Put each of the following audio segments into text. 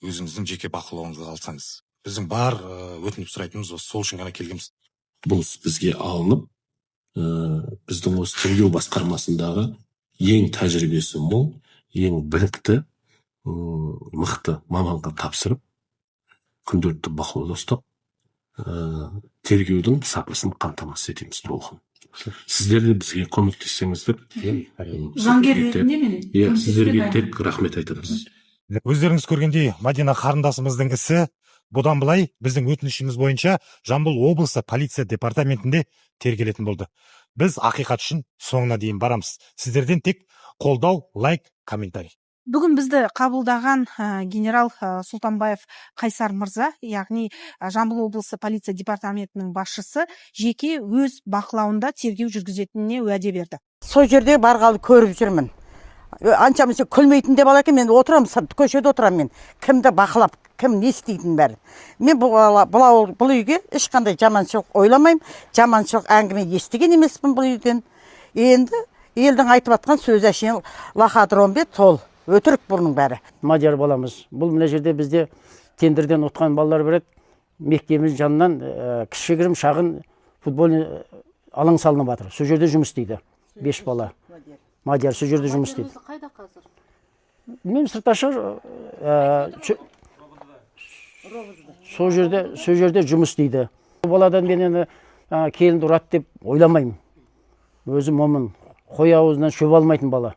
өзіңіздің жеке бақылауыңызға алсаңыз. Біздің бар өтініп сұрайтынымыз осы сол үшін ғана келгенбіз. Бұл бізге алынып, біздің осы тергеу басқармасындағы ең тәжірибесі мол, ең білікті, мықты маманға тапсырып, күнделікті бақылауда ұстап, тергеудің сапасын қамтамасыз етеміз толығын. Сіздер де бізге көмектессеңіздер, заңгер ретінде мен сіздерге тек рахмет айтамыз. Өздеріңіз көргендей, Мадина қарындасымыздың ісі бұдан былай біздің өтінішіміз бойынша Жамбыл облысы полиция департаментінде тергелетін болды. Біз ақиқат үшін соңына дейін барамыз. Сіздерден тек қолдау, лайк, комментарий. Бүгін бізді қабылдаған генерал Сұлтанбаев Қайсар мырза, яғни Жамбыл облысы полиция департаментінің басшысы, жеке өз бақылауында тергеу жүргізетініне уәде берді. Сол жерде барғалы көріп жүрмін. Анша-мұнша күлмейтін де бала екен, мен отырам, көшеде отырам мен. Кімді бақылап, кім не істейтін бәрі. Мен бұл үйге ешқандай жаманшылық ойламаймын, жаманшылық әңгіме естіген емеспін бұл үйден. Енді елдің айтып атқан сөз әшейін лақадырон бе тол, өтірік бұның бәрі. Мадияр баламыз, бұл мына жерде бізде тендерден ұтқан балалар береді. Мектебіміз жанынан кішігірім шағын футбол алаң салынып жатыр. Сол жерде жұмыс істейді. 5 бала. Мадияр сол жерде жұмыс істейді. Қайда қазір? Мен сырташы сол жерде жұмыс істейді. Баладан мен келінді ұрады деп ойламаймын. Өзі момын, қой ауызынан шөп алмайтын бала.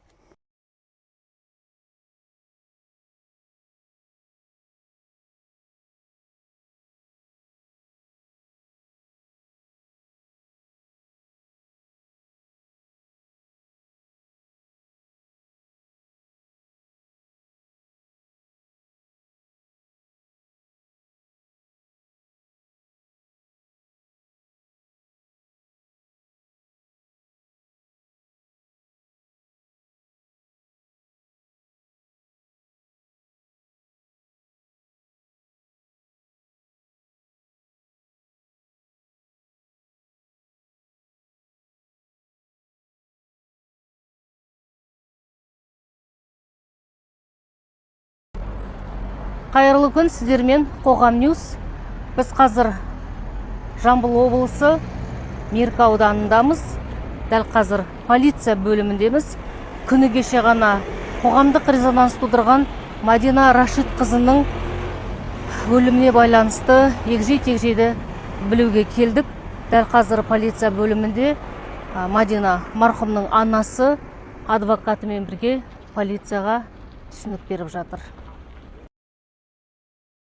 Қайырлы күн, сіздермен Қоғам Ньюс. Біз қазір Жамбыл облысы Меркі ауданындамыз. Дәл қазір полиция бөліміндеміз. Күні кеше ғана қоғамдық резонанс тудырған Мадина Рашид қызының өліміне байланысты егжей-тегжейді білуге келдік. Дәл қазір полиция бөлімінде Мадина марқұмның анасы адвокатымен бірге полицияға түсінік беріп жатыр.